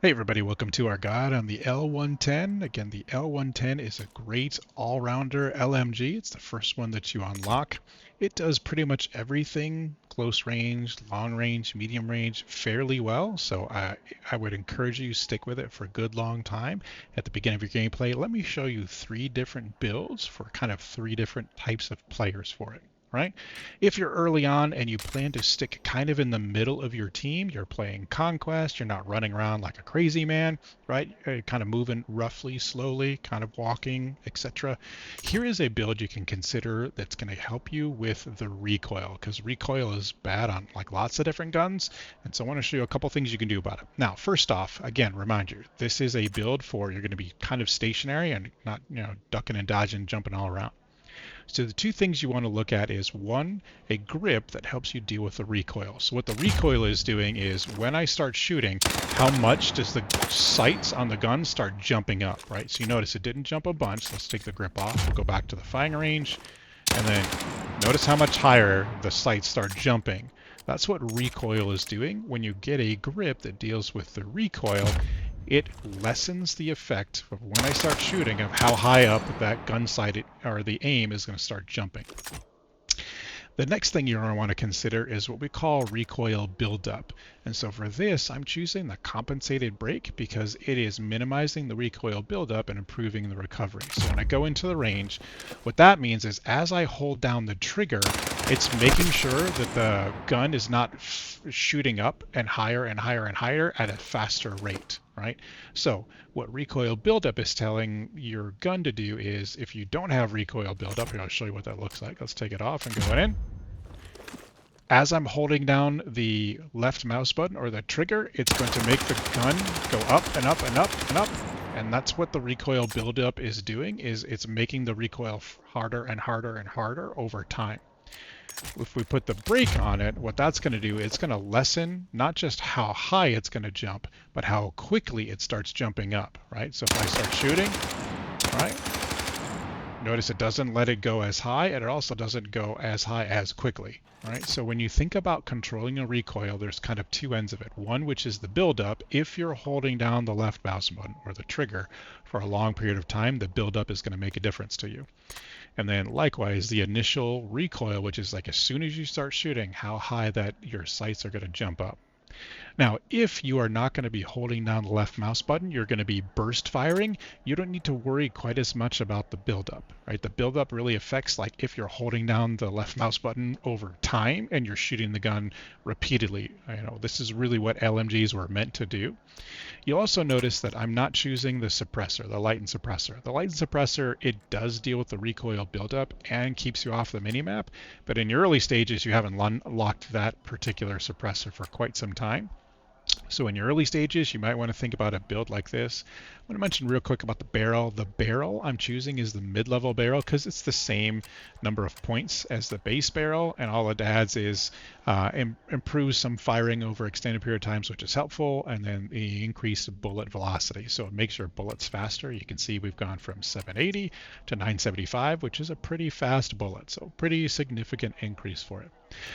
Hey everybody, welcome to our guide on the L110. Again, the L110 is a great all-rounder LMG. It's the first one that you unlock. It does pretty much everything, close range, long range, medium range, fairly well. So I would encourage you to stick with it for a good long time. At the beginning of your gameplay, let me show you three different builds for kind of three different types of players for it. Right? If you're early on and you plan to stick kind of in the middle of your team, you're playing Conquest, you're not running around like a crazy man, right? You're kind of moving roughly, slowly, kind of walking, etc. Here is a build you can consider that's going to help you with the recoil, because recoil is bad on like lots of different guns. And so I want to show you a couple things you can do about it. Now, first off, again, remind you, this is a build for you're going to be kind of stationary and not, ducking and dodging, jumping all around. So the two things you want to look at is one, a grip that helps you deal with the recoil. So what the recoil is doing is when I start shooting, how much does the sights on the gun start jumping up, right? So you notice it didn't jump a bunch. Let's take the grip off. We'll go back to the firing range. And then notice how much higher the sights start jumping. That's what recoil is doing. When you get a grip that deals with the recoil, it lessens the effect of when I start shooting of how high up that gun sight or the aim is going to start jumping. The next thing you're going to want to consider is what we call recoil buildup. And so for this, I'm choosing the compensated brake because it is minimizing the recoil buildup and improving the recovery. So when I go into the range, what that means is as I hold down the trigger, it's making sure that the gun is not shooting up and higher and higher and higher at a faster rate, right? So what recoil buildup is telling your gun to do is if you don't have recoil buildup, here I'll show you what that looks like. Let's take it off and go in. As I'm holding down the left mouse button or the trigger, it's going to make the gun go up and up and up and up. And that's what the recoil buildup is doing, is it's making the recoil harder and harder and harder over time. If we put the brake on it, what that's going to do, it's going to lessen not just how high it's going to jump, but how quickly it starts jumping up, right? So if I start shooting, right, notice it doesn't let it go as high, and it also doesn't go as high as quickly. Right? So when you think about controlling a recoil, there's kind of two ends of it. One, which is the buildup. If you're holding down the left mouse button or the trigger for a long period of time, the buildup is going to make a difference to you. And then likewise, the initial recoil, which is like as soon as you start shooting, how high that your sights are going to jump up. Now, if you are not going to be holding down the left mouse button, you're going to be burst firing, you don't need to worry quite as much about the buildup, right? The buildup really affects like if you're holding down the left mouse button over time and you're shooting the gun repeatedly. This is really what LMGs were meant to do. You'll also notice that I'm not choosing the suppressor, the light and suppressor. The light and suppressor, it does deal with the recoil buildup and keeps you off the minimap, but in your early stages, you haven't locked that particular suppressor for quite some time. So in your early stages, you might want to think about a build like this. I'm going to mention real quick about the barrel. The barrel I'm choosing is the mid-level barrel because it's the same number of points as the base barrel, and all it adds is improves some firing over extended period of times, which is helpful, and then the increased bullet velocity. So it makes your bullets faster. You can see we've gone from 780 to 975, which is a pretty fast bullet, so pretty significant increase for it.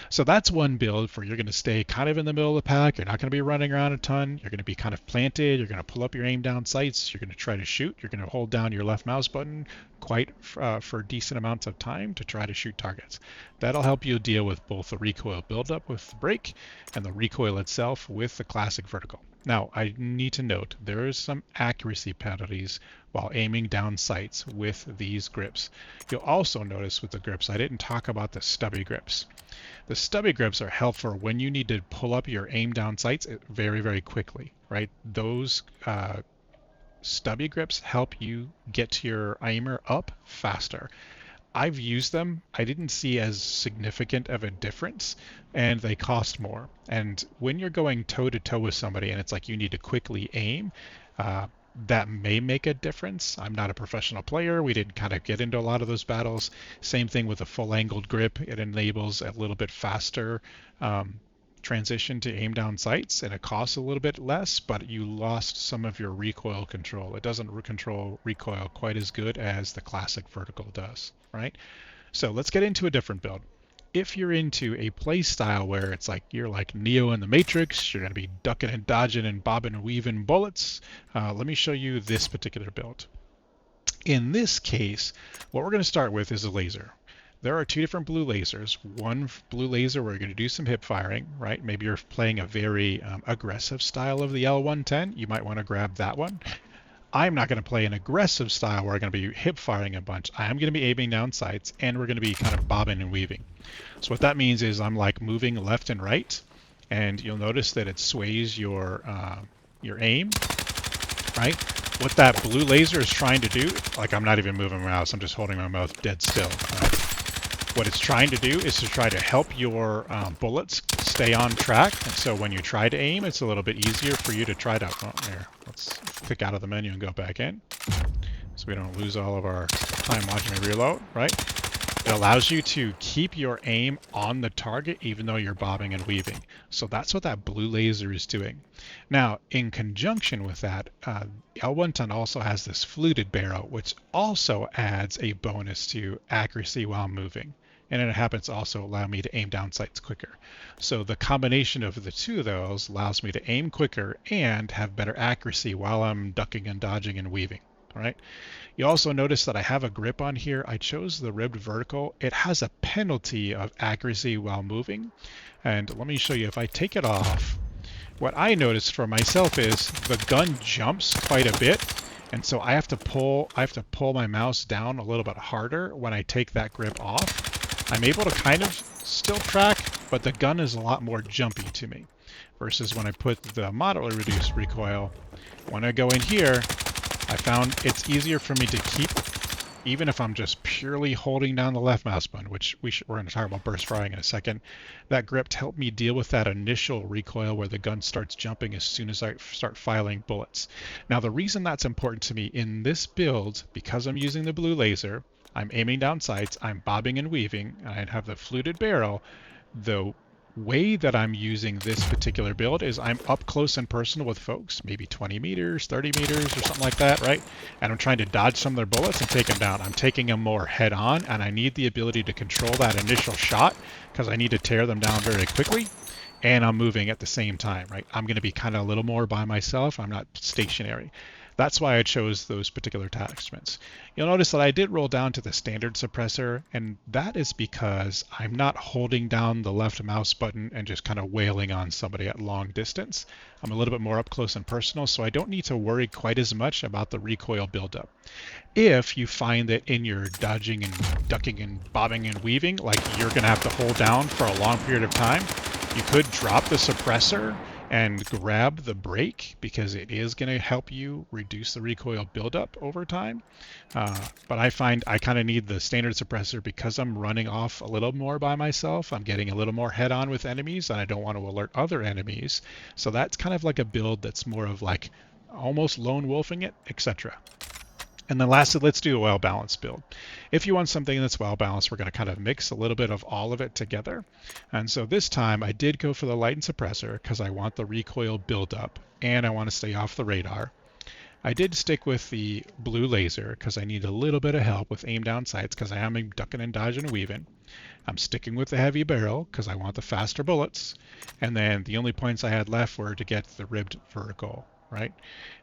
So that's one build for you're going to stay kind of in the middle of the pack. You're not going to be running around a ton. You're going to be kind of planted. You're going to pull up your aim down sights. You're going to try to shoot. You're going to hold down your left mouse button quite for decent amounts of time to try to shoot targets. That'll help you deal with both the recoil buildup with the brake and the recoil itself with the classic vertical. Now, I need to note there is some accuracy penalties while aiming down sights with these grips. You'll also notice with the grips, I didn't talk about the stubby grips. The stubby grips are helpful when you need to pull up your aim down sights very, very quickly, right? Those stubby grips help you get to your aimer up faster. I've used them. I didn't see as significant of a difference, and they cost more. And when you're going toe to toe with somebody and it's like you need to quickly aim, that may make a difference. I'm not a professional player. We didn't kind of get into a lot of those battles. Same thing with a full angled grip. It enables a little bit faster transition to aim down sights, and it costs a little bit less, but you lost some of your recoil control. It doesn't control recoil quite as good as the classic vertical does, right? So let's get into a different build. if you're into a play style where it's like you're like Neo in the Matrix, you're going to be ducking and dodging and bobbing and weaving bullets, let me show you this particular build. In this case, what we're going to start with is a laser. There are two different blue lasers. One blue laser where you're going to do some hip firing, right? Maybe you're playing a very aggressive style of the L110. You might want to grab that one. I'm not going to play an aggressive style where I'm going to be hip firing a bunch. I am going to be aiming down sights, and we're going to be kind of bobbing and weaving. So what that means is I'm like moving left and right, and you'll notice that it sways your aim, right? What that blue laser is trying to do, like I'm not even moving my mouse, I'm just holding my mouth dead still. Right? What it's trying to do is to try to help your bullets stay on track. And so when you try to aim, it's a little bit easier for you to try to, there, let's click out of the menu and go back in so we don't lose all of our time watching me reload, right? It allows you to keep your aim on the target even though you're bobbing and weaving. So that's what that blue laser is doing. Now, in conjunction with that, L110 also has this fluted barrel, which also adds a bonus to accuracy while moving. And it happens to also allow me to aim down sights quicker. So the combination of the two of those allows me to aim quicker and have better accuracy while I'm ducking and dodging and weaving. All right. You also notice that I have a grip on here. I chose the ribbed vertical. It has a penalty of accuracy while moving. And let me show you, if I take it off, what I noticed for myself is the gun jumps quite a bit. And so I have to pull my mouse down a little bit harder when I take that grip off. I'm able to kind of still track, but the gun is a lot more jumpy to me. Versus when I put the moderately reduced recoil, when I go in here, I found it's easier for me to keep, even if I'm just purely holding down the left mouse button, which we're going to talk about burst firing in a second. That grip helped me deal with that initial recoil where the gun starts jumping as soon as I start firing bullets. Now, the reason that's important to me in this build, because I'm using the blue laser, I'm aiming down sights, I'm bobbing and weaving, and I have the fluted barrel. The way that I'm using this particular build is I'm up close and personal with folks, maybe 20 meters, 30 meters or something like that, right? And I'm trying to dodge some of their bullets and take them down. I'm taking them more head on, and I need the ability to control that initial shot because I need to tear them down very quickly, and I'm moving at the same time, right? I'm going to be kind of a little more by myself. I'm not stationary. That's why I chose those particular attachments. You'll notice that I did roll down to the standard suppressor, and that is because I'm not holding down the left mouse button and just kind of wailing on somebody at long distance. I'm a little bit more up close and personal, so I don't need to worry quite as much about the recoil buildup. If you find that in your dodging and ducking and bobbing and weaving, like you're going to have to hold down for a long period of time, you could drop the suppressor and grab the brake because it is going to help you reduce the recoil buildup over time. But I find I kind of need the standard suppressor because I'm running off a little more by myself. I'm getting a little more head on with enemies and I don't want to alert other enemies. So that's kind of like a build that's more of like almost lone wolfing it, etc. And then lastly, let's do a well-balanced build. If you want something that's well-balanced, we're going to kind of mix a little bit of all of it together. And so this time I did go for the light and suppressor because I want the recoil buildup and I want to stay off the radar. I did stick with the blue laser because I need a little bit of help with aim down sights because I am ducking and dodging and weaving. I'm sticking with the heavy barrel because I want the faster bullets. And then the only points I had left were to get the ribbed vertical, right?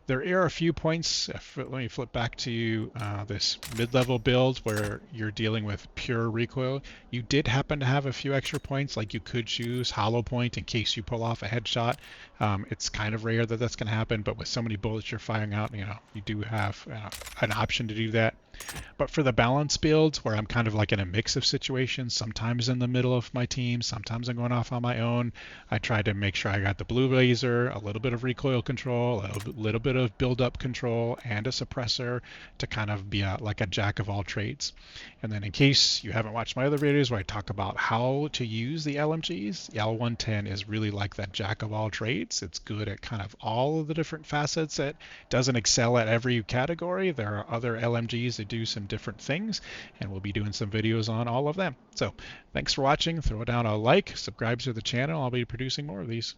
There are a few points. Let me flip back to this mid-level build where you're dealing with pure recoil. You did happen to have a few extra points, like you could choose hollow point in case you pull off a headshot. It's kind of rare that that's going to happen, but with so many bullets you're firing out, you do have an option to do that. But for the balance builds where I'm kind of like in a mix of situations, sometimes in the middle of my team, sometimes I'm going off on my own, I try to make sure I got the blue laser, a little bit of recoil control, a little bit of build-up control, and a suppressor to kind of be like a jack of all trades. And then in case you haven't watched my other videos where I talk about how to use the LMGs, the L110 is really like that jack of all trades. It's good at kind of all of the different facets. It doesn't excel at every category. There are other LMGs that do some different things, and we'll be doing some videos on all of them. So thanks for watching. Throw down a like, subscribe to the channel. I'll be producing more of these.